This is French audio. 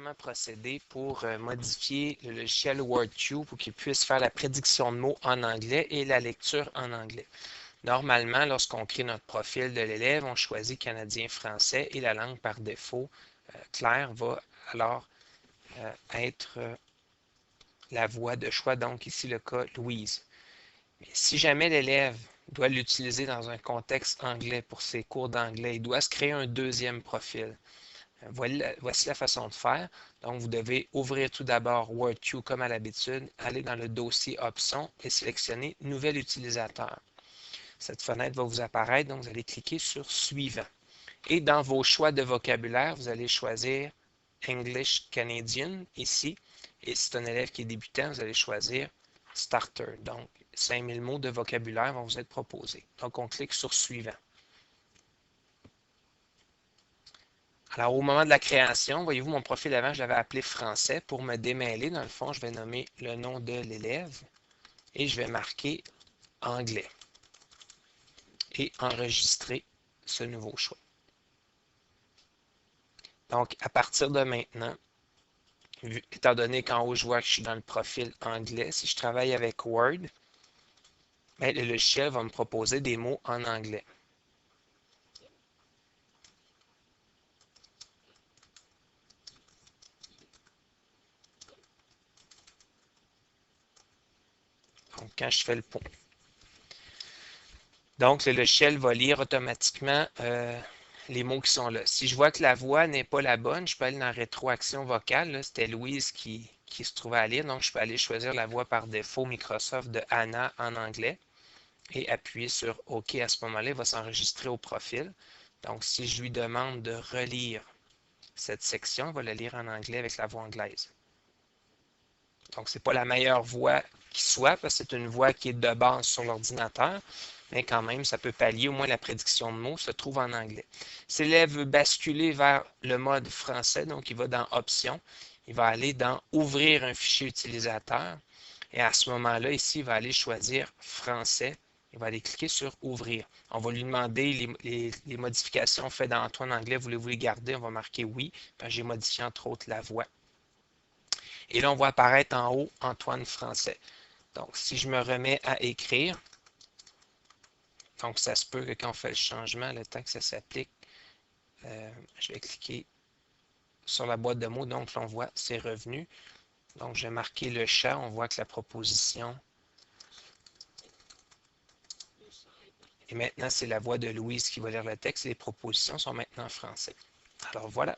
comment procéder pour modifier le logiciel WordCube pour qu'il puisse faire la prédiction de mots en anglais et la lecture en anglais. Normalement, lorsqu'on crée notre profil de l'élève, on choisit canadien-français et la langue par défaut, Claire, va alors être la voie de choix, donc ici le cas Louise. Mais si jamais l'élève doit l'utiliser dans un contexte anglais pour ses cours d'anglais, il doit se créer un deuxième profil. Voici la façon de faire. Donc, vous devez ouvrir tout d'abord WordCube comme à l'habitude, aller dans le dossier Options et sélectionner Nouvel utilisateur. Cette fenêtre va vous apparaître, donc vous allez cliquer sur Suivant. Et dans vos choix de vocabulaire, vous allez choisir English Canadian ici. Et si c'est un élève qui est débutant, vous allez choisir Starter. Donc, 5000 mots de vocabulaire vont vous être proposés. Donc, on clique sur Suivant. Alors, au moment de la création, voyez-vous, mon profil avant, je l'avais appelé Français. Pour me démêler, dans le fond, je vais nommer le nom de l'élève et je vais marquer Anglais et enregistrer ce nouveau choix. Donc, à partir de maintenant, étant donné qu'en haut, je vois que je suis dans le profil anglais, si je travaille avec Word, bien, le logiciel va me proposer des mots en anglais. Donc, quand je fais le pont. Donc, le logiciel va lire automatiquement les mots qui sont là. Si je vois que la voix n'est pas la bonne, je peux aller dans rétroaction vocale. C'était Louise qui se trouvait à lire. Donc, je peux aller choisir la voix par défaut Microsoft de Anna en anglais et appuyer sur OK. À ce moment-là, il va s'enregistrer au profil. Donc, si je lui demande de relire cette section, il va la lire en anglais avec la voix anglaise. Donc, ce n'est pas la meilleure voix qui soit, parce que c'est une voix qui est de base sur l'ordinateur, mais quand même, ça peut pallier, au moins la prédiction de mots se trouve en anglais. Si l'élève veut basculer vers le mode français, donc il va dans Options, il va aller dans Ouvrir un fichier utilisateur, et à ce moment-là, ici, il va aller choisir Français, il va aller cliquer sur Ouvrir. On va lui demander les modifications faites dans Antoine Anglais, voulez-vous les garder? On va marquer oui, j'ai modifié entre autres la voix. Et là, on voit apparaître en haut Antoine Français. Donc, si je me remets à écrire, donc ça se peut que quand on fait le changement, le temps que ça s'applique, je vais cliquer sur la boîte de mots. Donc, là, on voit c'est revenu. Donc, je vais marquer le chat. On voit que la proposition. Et maintenant, c'est la voix de Louise qui va lire le texte. Et les propositions sont maintenant en français. Alors, voilà.